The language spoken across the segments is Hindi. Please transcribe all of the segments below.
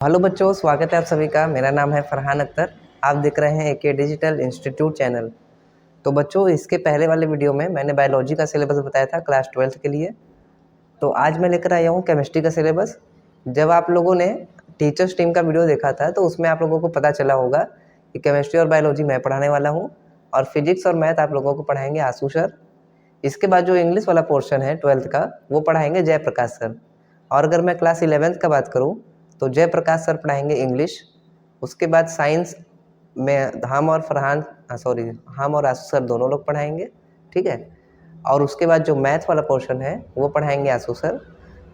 हेलो बच्चों, स्वागत है आप सभी का। मेरा नाम है फरहान अख्तर। आप देख रहे हैं एके डिजिटल इंस्टीट्यूट चैनल। तो बच्चों, इसके पहले वाले वीडियो में मैंने बायोलॉजी का सिलेबस बताया था क्लास 12th के लिए। तो आज मैं लेकर आया हूँ केमिस्ट्री का सिलेबस। जब आप लोगों ने टीचर्स टीम का वीडियो देखा था तो उसमें आप लोगों को पता चला होगा कि केमिस्ट्री और बायोलॉजी मैं पढ़ाने वाला हूँ और फिजिक्स और मैथ आप लोगों को पढ़ाएंगे आशु सर। इसके बाद जो इंग्लिश वाला पोर्शन है 12th का, वो पढ़ाएंगे जयप्रकाश सर। और अगर मैं क्लास 11th का बात करूँ तो जयप्रकाश सर पढ़ाएंगे इंग्लिश। उसके बाद साइंस में हम और आशु सर दोनों लोग पढ़ाएंगे, ठीक है। और उसके बाद जो मैथ वाला पोर्शन है वो पढ़ाएंगे आशु सर,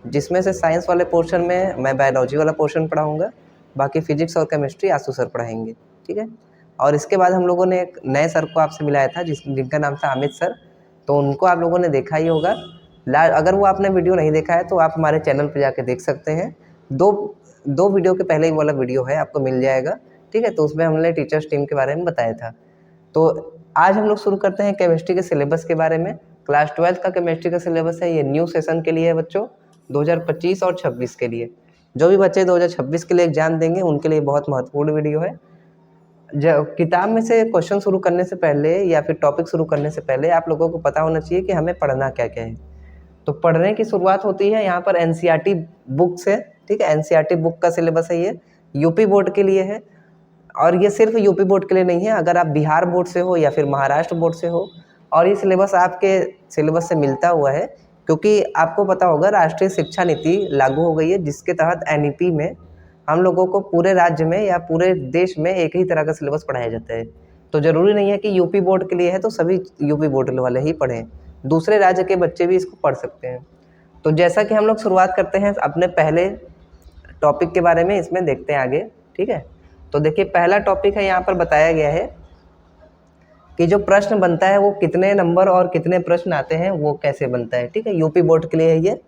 जिसमें से साइंस वाले पोर्शन में मैं बायोलॉजी वाला पोर्शन पढ़ाऊँगा, बाकी फिजिक्स और केमिस्ट्री आशु सर पढ़ाएंगे, ठीक है। और इसके बाद हम लोगों ने एक नए सर को आपसे मिलाया था जिनका नाम था अमित सर। तो उनको आप लोगों ने देखा ही होगा। अगर वो आपने वीडियो नहीं देखा है तो आप हमारे चैनल पर जाके देख सकते हैं। दो वीडियो के पहले ही वाला वीडियो है, आपको मिल जाएगा, ठीक है। तो उसमें हमने टीचर्स टीम के बारे में बताया था। तो आज हम लोग शुरू करते हैं केमिस्ट्री के सिलेबस के बारे में। क्लास 12th का केमिस्ट्री का सिलेबस है, ये न्यू सेशन के लिए है बच्चों, 2025 और 26 के लिए। जो भी बच्चे 2026 के लिए एग्जाम देंगे उनके लिए बहुत महत्वपूर्ण वीडियो है। किताब में से क्वेश्चन शुरू करने से पहले या फिर टॉपिक शुरू करने से पहले आप लोगों को पता होना चाहिए कि हमें पढ़ना क्या क्या है। तो पढ़ने की शुरुआत होती है यहाँ पर एनसीईआरटी बुक से, ठीक है। एनसीईआरटी बुक का सिलेबस है, ये यूपी बोर्ड के लिए है। और ये सिर्फ यूपी बोर्ड के लिए नहीं है, अगर आप बिहार बोर्ड से हो या फिर महाराष्ट्र बोर्ड से हो, और ये सिलेबस आपके सिलेबस से मिलता हुआ है, क्योंकि आपको पता होगा राष्ट्रीय शिक्षा नीति लागू हो गई है, जिसके तहत एनईपी में हम लोगों को पूरे राज्य में या पूरे देश में एक ही तरह का सिलेबस पढ़ाया जाता है। तो ज़रूरी नहीं है कि यूपी बोर्ड के लिए है तो सभी यूपी बोर्ड वाले ही पढ़ें, दूसरे राज्य के बच्चे भी इसको पढ़ सकते हैं। तो जैसा कि हम लोग शुरुआत करते हैं अपने पहले टॉपिक के बारे में, इसमें देखते हैं आगे, ठीक है। तो देखिए, पहला टॉपिक है, यहाँ पर बताया गया है कि जो प्रश्न बनता है वो कितने नंबर और कितने प्रश्न आते हैं वो कैसे बनता है, ठीक है। यूपी बोर्ड के लिए है ये,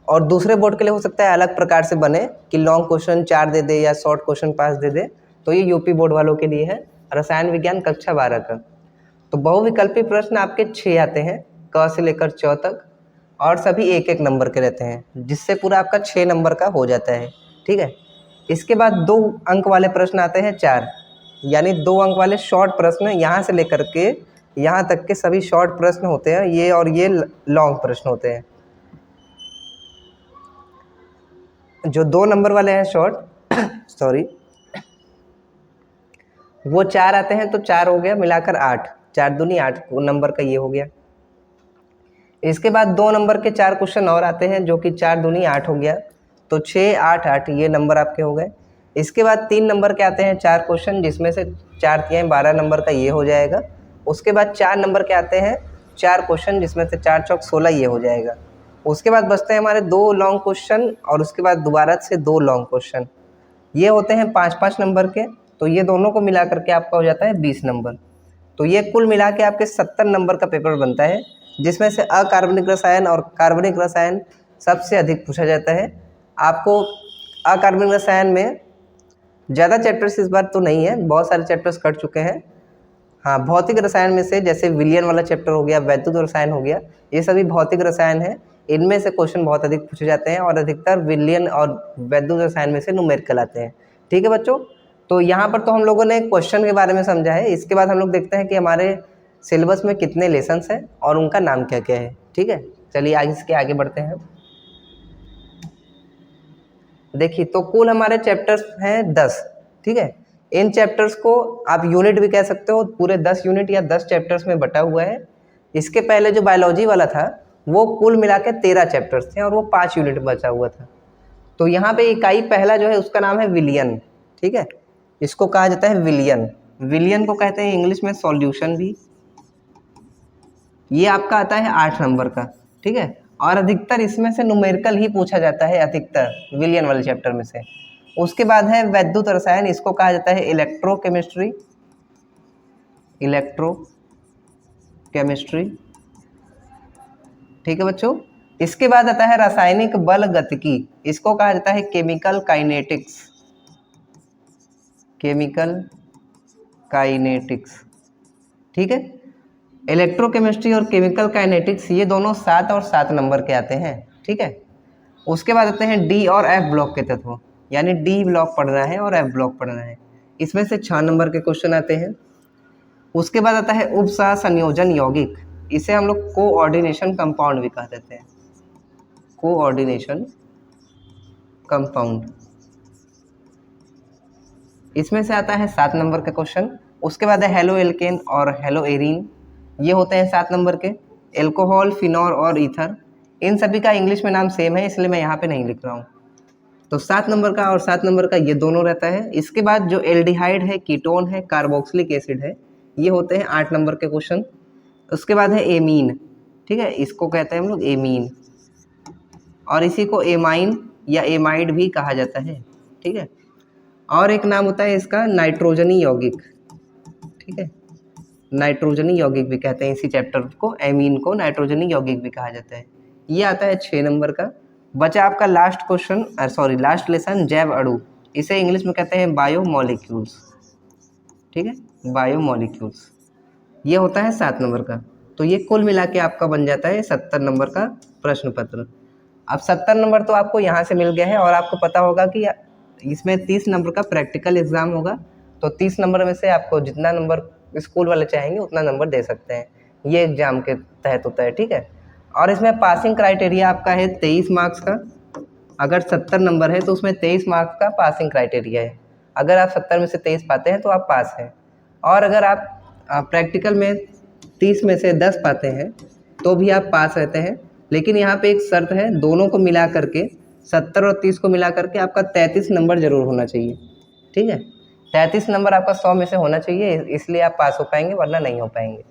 और दूसरे बोर्ड के लिए हो सकता है अलग प्रकार से बने कि लॉन्ग क्वेश्चन 4 दे दे या शॉर्ट क्वेश्चन 5 दे दे। तो ये यूपी बोर्ड वालों के लिए है, रसायन विज्ञान कक्षा 12 का। तो बहुविकल्पी प्रश्न आपके 6 आते हैं, क से लेकर च तक, और सभी एक एक नंबर के रहते हैं, जिससे पूरा आपका 6 नंबर का हो जाता है, ठीक है। इसके बाद 2 अंक वाले प्रश्न आते हैं 4, यानी 2 अंक वाले शॉर्ट प्रश्न, यहाँ से लेकर के यहाँ तक के सभी शॉर्ट प्रश्न होते हैं ये, और ये लॉन्ग प्रश्न होते हैं। जो 2 नंबर वाले हैं शॉर्ट सॉरी, वो 4 आते हैं, तो 4 हो गया, मिलाकर 8, 4 दूनी 8 नंबर का ये हो गया। इसके बाद 2 नंबर के 4 क्वेश्चन और आते हैं, जो कि 4 दूनी 8 हो गया, तो 6, 8, 8 ये नंबर आपके हो गए। इसके बाद 3 नंबर के आते हैं 4 क्वेश्चन, जिसमें से 4 तिहाई 12 नंबर का ये हो जाएगा। उसके बाद 4 नंबर के आते हैं 4 क्वेश्चन, जिसमें से 4 चौक 16 ये हो जाएगा। उसके बाद बचते हैं हमारे 2 लॉन्ग क्वेश्चन, और उसके बाद दोबारा से 2 लॉन्ग क्वेश्चन, ये होते हैं 5-5 नंबर के। तो ये दोनों को मिला करके आपका हो जाता है 20 नंबर। तो ये कुल मिला के आपके 70 नंबर का पेपर बनता है, जिसमें से अकार्बनिक रसायन और कार्बनिक रसायन सबसे अधिक पूछा जाता है। आपको अकार्बनिक रसायन में ज़्यादा चैप्टर्स इस बार तो नहीं है, बहुत सारे चैप्टर्स कट चुके हैं। हाँ, भौतिक रसायन में से जैसे विलियन वाला चैप्टर हो गया, वैद्युत रसायन हो गया, ये सभी भौतिक रसायन है। इनमें से क्वेश्चन बहुत अधिक पूछे जाते हैं, और अधिकतर विलियन और वैद्युत रसायन में से न्यूमेरिकल आते हैं, ठीक है बच्चों। तो यहाँ पर तो हम लोगों ने क्वेश्चन के बारे में समझा है। इसके बाद हम लोग देखते हैं कि हमारे सिलेबस में कितने लेसन्स हैं और उनका नाम क्या क्या है, ठीक है। चलिए आगे इसके आगे बढ़ते हैं। देखिए, तो कुल हमारे चैप्टर्स हैं 10, ठीक है। इन चैप्टर्स को आप यूनिट भी कह सकते हो, पूरे 10 यूनिट या 10 चैप्टर्स में बटा हुआ है। इसके पहले जो बायोलॉजी वाला था वो कुल मिला के 13 चैप्टर्स थे, और वो 5 यूनिट बचा हुआ था। तो यहाँ पे इकाई पहला जो है उसका नाम है विलियन, ठीक है। इसको कहा जाता है विलियन। विलियन को कहते हैं इंग्लिश में सॉल्यूशन भी। ये आपका आता है 8 नंबर का, ठीक है। और अधिकतर इसमें से न्यूमेरिकल ही पूछा जाता है, अधिकतर विलियन वाले चैप्टर में से। उसके बाद है वैद्युत रसायन, इसको कहा जाता है इलेक्ट्रोकेमिस्ट्री, ठीक है बच्चों। इसके बाद आता है रासायनिक बल गतिकी, इसको कहा जाता है केमिकल काइनेटिक्स, ठीक है। इलेक्ट्रोकेमिस्ट्री और केमिकल काइनेटिक्स ये दोनों 7 और 7 नंबर के आते हैं, ठीक है। उसके बाद आते हैं डी और एफ ब्लॉक के तत्व। यानी डी ब्लॉक पढ़ना है और एफ ब्लॉक पढ़ना है। इसमें से 6 नंबर के क्वेश्चन आते हैं। उसके बाद आता है उपसह संयोजन यौगिक, इसे हम लोग कोऑर्डिनेशन कंपाउंड भी कह देते हैं, कोऑर्डिनेशन कंपाउंड। इसमें से आता है 7 नंबर का क्वेश्चन। उसके बाद है हेलो एल्केन और हेलो एरीन, ये होते हैं 7 नंबर के। एल्कोहल, फिनॉल और ईथर, इन सभी का इंग्लिश में नाम सेम है, इसलिए मैं यहाँ पे नहीं लिख रहा हूँ। तो 7 नंबर का और 7 नंबर का ये दोनों रहता है। इसके बाद जो एल्डिहाइड है, कीटोन है, कार्बोक्सिलिक एसिड है, ये होते हैं 8 नंबर के क्वेश्चन। उसके बाद है एमीन, ठीक है, इसको कहते हैं हम लोग एमीन, और इसी को एमाइन या एमाइड भी कहा जाता है, ठीक है। और एक नाम होता है इसका नाइट्रोजनी यौगिक, ठीक है, नाइट्रोजनी यौगिक भी कहते हैं इसी चैप्टर को, एमीन को नाइट्रोजनी यौगिक भी कहा जाता है। ये आता है 6 नंबर का। बचा आपका लास्ट क्वेश्चन, लास्ट लेसन, जैव अणु, इसे इंग्लिश में कहते हैं बायोमोलिक्यूल्स, ठीक है, बायोमोलिक्यूल्स, ये होता है 7 नंबर का। तो ये कुल मिला के आपका बन जाता है 70 नंबर का प्रश्न पत्र। अब 70 नंबर तो आपको यहाँ से मिल गया है, और आपको पता होगा कि इसमें 30 नंबर का प्रैक्टिकल एग्जाम होगा। तो 30 नंबर में से आपको जितना नंबर स्कूल वाले चाहेंगे उतना नंबर दे सकते हैं, ये एग्जाम के तहत होता है, ठीक है। और इसमें पासिंग क्राइटेरिया आपका है 23 मार्क्स का। अगर 70 नंबर है तो उसमें 23 मार्क्स का पासिंग क्राइटेरिया है। अगर आप 70 में से 23 पाते हैं तो आप पास हैं, और अगर आप प्रैक्टिकल में 30 में से 10 पाते हैं तो भी आप पास रहते हैं। लेकिन यहाँ पे एक शर्त है, दोनों को मिला करके 70 और 30 को मिला करके आपका 33 नंबर जरूर होना चाहिए, ठीक है। 33 नंबर आपका 100 में से होना चाहिए, इसलिए आप पास हो पाएंगे, वरना नहीं हो पाएंगे।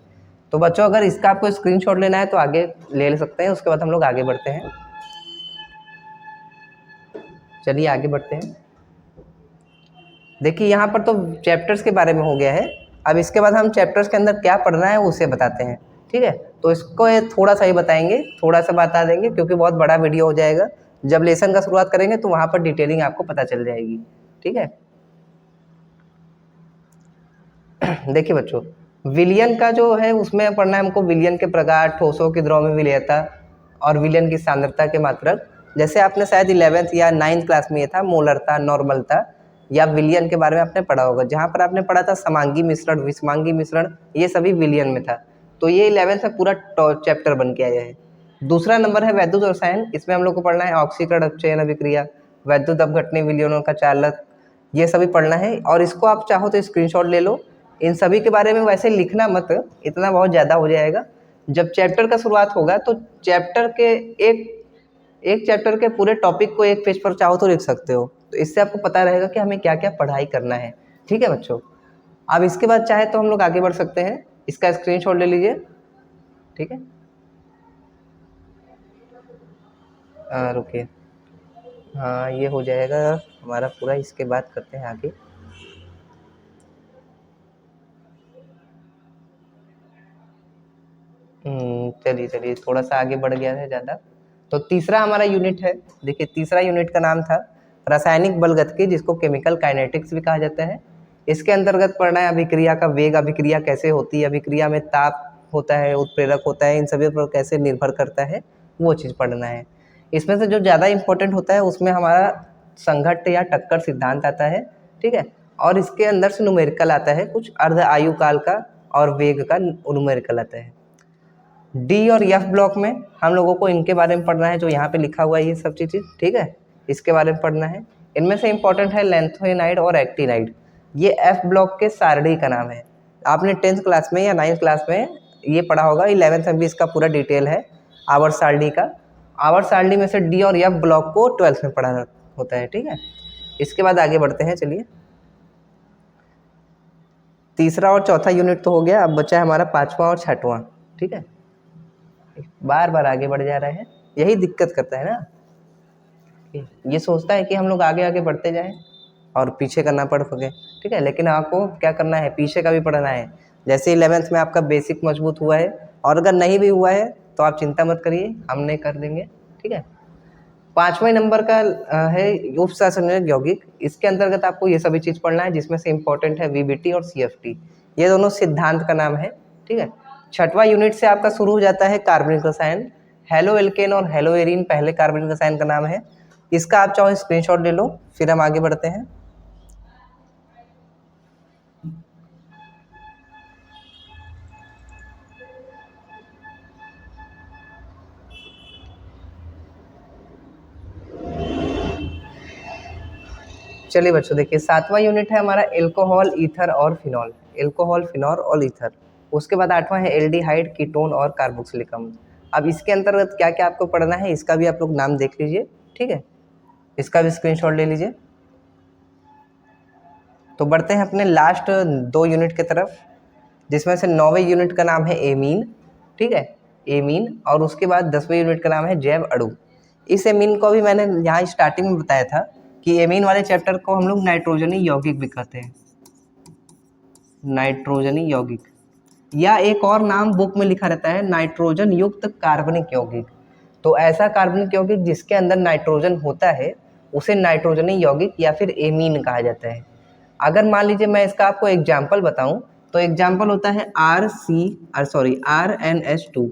तो बच्चों अगर इसका आपको स्क्रीनशॉट लेना है तो आगे ले सकते हैं। उसके बाद हम लोग आगे बढ़ते हैं। चलिए आगे बढ़ते हैं। देखिए यहाँ पर तो चैप्टर्स के बारे में हो गया है। अब इसके बाद हम चैप्टर्स के अंदर क्या पढ़ना है उसे बताते हैं, ठीक है। तो इसको थोड़ा सा ही बताएंगे, थोड़ा सा बता देंगे, क्योंकि बहुत बड़ा वीडियो हो जाएगा। जब लेसन का शुरुआत करेंगे तो वहाँ पर डिटेलिंग आपको पता चल जाएगी, ठीक है। देखिए बच्चों, विलयन का जो है उसमें पढ़ना है हमको विलयन के प्रकार, ठोसों की द्रव्य विलयता और विलयन की सांद्रता के मात्रक। जैसे आपने शायद 11th या 9th क्लास में ये था मोलरता, नॉर्मलता या विलयन के बारे में आपने पढ़ा होगा, जहाँ पर आपने पढ़ा था समांगी मिश्रण, विषमांगी मिश्रण, ये सभी विलयन में था। तो ये 11th में पूरा चैप्टर बन के आया है। दूसरा नंबर है वैद्युत रसायन, इसमें हम लोग को पढ़ना है ऑक्सीकरण, अपचयन अभिक्रिया, वैद्युत अपघटनी, विलयनों का चालक, ये सभी पढ़ना है। और इसको आप चाहो तो स्क्रीनशॉट ले लो। इन सभी के बारे में वैसे लिखना मत, इतना बहुत ज़्यादा हो जाएगा। जब चैप्टर का शुरुआत होगा तो चैप्टर के एक चैप्टर के पूरे टॉपिक को एक पेज पर चाहो तो लिख सकते हो। तो इससे आपको पता रहेगा कि हमें क्या क्या पढ़ाई करना है, ठीक है बच्चों। अब इसके बाद चाहे तो हम लोग आगे बढ़ सकते हैं, इसका स्क्रीनशॉट ले लीजिए, ठीक है। रुकिए, हाँ ये हो जाएगा हमारा पूरा। इसके बाद करते हैं आगे। चलिए थोड़ा सा आगे बढ़ गया है ज़्यादा। तो तीसरा हमारा यूनिट है। देखिए तीसरा यूनिट का नाम था रासायनिक बलगतिकी, जिसको केमिकल काइनेटिक्स भी कहा जाता है। इसके अंतर्गत पढ़ना है अभिक्रिया का वेग, अभिक्रिया कैसे होती है, अभिक्रिया में ताप होता है, उत्प्रेरक होता है, इन सभी पर कैसे निर्भर करता है, वो चीज़ पढ़ना है। इसमें से जो ज़्यादा इंपॉर्टेंट होता है उसमें हमारा संघट्ट या टक्कर सिद्धांत आता है, ठीक है। और इसके अंदर से न्यूमेरिकल आता है, कुछ अर्ध आयु काल का और वेग का न्यूमेरिकल आता है। डी और एफ ब्लॉक में हम लोगों को इनके बारे में पढ़ना है, जो यहाँ पे लिखा हुआ है ये सब चीज़, ठीक है, इसके बारे में पढ़ना है। इनमें से इम्पोर्टेंट है लैंथोइनाइड और एक्टिनाइड। ये एफ ब्लॉक के सारणी का नाम है। आपने 10th क्लास में या 9th क्लास में ये पढ़ा होगा। 11th में भी इसका पूरा डिटेल है आवर्त सारणी का। आवर्त सारणी में से डी और एफ ब्लॉक को 12th में पढ़ा होता है, ठीक है। इसके बाद आगे बढ़ते हैं। चलिए, तीसरा और चौथा यूनिट तो हो गया, अब बचा है हमारा 5वां और 6वां, ठीक है। बार बार आगे बढ़ जा रहे हैं, यही दिक्कत करता है ना। ये सोचता है कि हम लोग आगे आगे बढ़ते जाएं और पीछे करना पड़ सके, ठीक है। लेकिन आपको क्या करना है, पीछे का भी पढ़ना है। जैसे 11th में आपका बेसिक मजबूत हुआ है, और अगर नहीं भी हुआ है तो आप चिंता मत करिए, हम नहीं कर देंगे, ठीक है। 5वें नंबर का है उपसंयोजक यौगिक। इसके अंतर्गत आपको ये सभी चीज़ पढ़ना है, जिसमें से इम्पोर्टेंट है वीबीटी और सीएफटी, ये दोनों सिद्धांत का नाम है, ठीक है। 6वां यूनिट से आपका शुरू हो जाता है कार्बनिक रसायन। हेलो एल्केन और हेलो एरीन पहले कार्बनिक रसायन का नाम है। इसका आप चाहो स्क्रीनशॉट ले लो, फिर हम आगे बढ़ते हैं। चलिए बच्चों देखिए, 7वां यूनिट है हमारा एल्कोहल, ईथर और फिनॉल। एल्कोहल, फिनॉल और ईथर। उसके बाद 8वां है एल्डिहाइड, कीटोन और कार्बोक्सिलिक अम्ल। अब इसके अंतर्गत क्या क्या आपको पढ़ना है, इसका भी आप लोग नाम देख लीजिए, ठीक है। इसका भी स्क्रीनशॉट ले लीजिए। तो बढ़ते हैं अपने लास्ट 2 यूनिट की तरफ, जिसमें से 9वें यूनिट का नाम है एमीन, ठीक है, एमीन। और उसके बाद 10वें यूनिट का नाम है जैव अणु। इस एमीन को भी मैंने यहाँ स्टार्टिंग में बताया था कि एमीन वाले चैप्टर को हम लोग नाइट्रोजनी यौगिक भी कहते हैं, नाइट्रोजनी यौगिक, या एक और नाम बुक में लिखा रहता है नाइट्रोजन युक्त कार्बनिक यौगिक। तो ऐसा कार्बनिक यौगिक जिसके अंदर नाइट्रोजन होता है उसे नाइट्रोजनी यौगिक या फिर एमीन कहा जाता है। अगर मान लीजिए मैं इसका आपको एग्जाम्पल बताऊं, तो एग्जाम्पल होता है RNH2,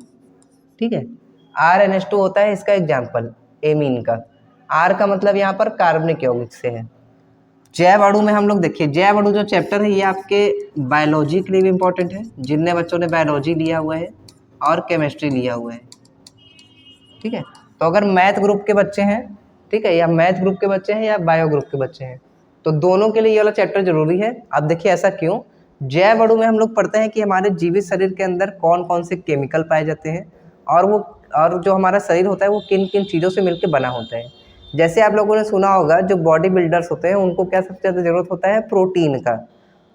ठीक है, RNH2 होता है इसका एग्जाम्पल एमीन का। R का मतलब यहाँ पर कार्बनिक यौगिक से है। जैव अणु में हम लोग देखिए, जैव अणु जो चैप्टर है ये आपके बायोलॉजी के लिए भी इम्पोर्टेंट है, जिनने बच्चों ने बायोलॉजी लिया हुआ है और केमिस्ट्री लिया हुआ है, ठीक है। तो अगर मैथ ग्रुप के बच्चे हैं, ठीक है, या मैथ ग्रुप के बच्चे हैं या बायो ग्रुप के बच्चे हैं, तो दोनों के लिए ये वाला चैप्टर जरूरी है। अब देखिए ऐसा क्यों, जैव अणु में हम लोग पढ़ते हैं कि हमारे जीवित शरीर के अंदर कौन कौन से केमिकल पाए जाते हैं और जो हमारा शरीर होता है वो किन किन चीज़ों से मिलकर बना होता है। जैसे आप लोगों ने सुना होगा जो बॉडी बिल्डर्स होते हैं उनको क्या सबसे ज़्यादा ज़रूरत होता है, प्रोटीन का।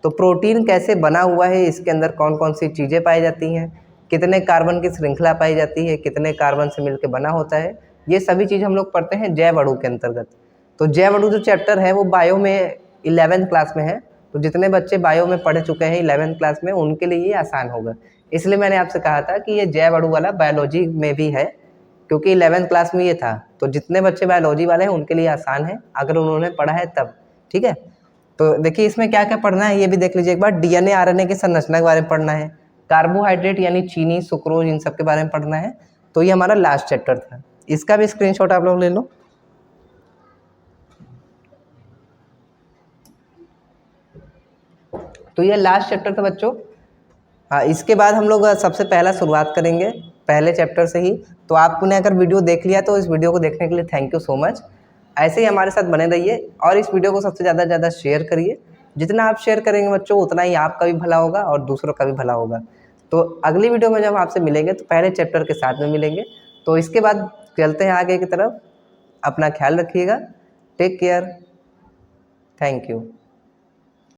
तो प्रोटीन कैसे बना हुआ है, इसके अंदर कौन कौन सी चीज़ें पाई जाती हैं, कितने कार्बन की श्रृंखला पाई जाती है, कितने कार्बन से मिलकर बना होता है, ये सभी चीज़ हम लोग पढ़ते हैं जैव अणु के अंतर्गत। तो जैव अणु जो चैप्टर है वो बायो में 11th क्लास में है। तो जितने बच्चे बायो में पढ़ चुके हैं 11th क्लास में, उनके लिए ये आसान होगा। इसलिए मैंने आपसे कहा था कि ये जैव अणु वाला बायोलॉजी में भी है, क्योंकि 11th क्लास में ये था। तो जितने बच्चे बायोलॉजी वाले हैं उनके लिए आसान है, अगर उन्होंने पढ़ा है तब, ठीक है। तो देखिए इसमें क्या क्या पढ़ना है ये भी देख लीजिए एक बार। डीएनए आरएनए की संरचना के बारे में पढ़ना है, कार्बोहाइड्रेट यानी चीनी, सुक्रोज, इन सब के बारे में पढ़ना है। तो ये हमारा लास्ट चैप्टर था, इसका भी स्क्रीनशॉट आप लोग ले लो। तो ये लास्ट चैप्टर था बच्चों। हाँ, इसके बाद हम लोग सबसे पहला शुरुआत करेंगे पहले चैप्टर से ही। तो आपने अगर वीडियो देख लिया तो इस वीडियो को देखने के लिए थैंक यू सो मच। ऐसे ही हमारे साथ बने रहिए और इस वीडियो को सबसे ज़्यादा शेयर करिए। जितना आप शेयर करेंगे बच्चों उतना ही आपका भी भला होगा और दूसरों का भी भला होगा। तो अगली वीडियो में जब आपसे मिलेंगे तो पहले चैप्टर के साथ में मिलेंगे। तो इसके बाद चलते हैं आगे की तरफ। अपना ख्याल रखिएगा। Take care. Thank you.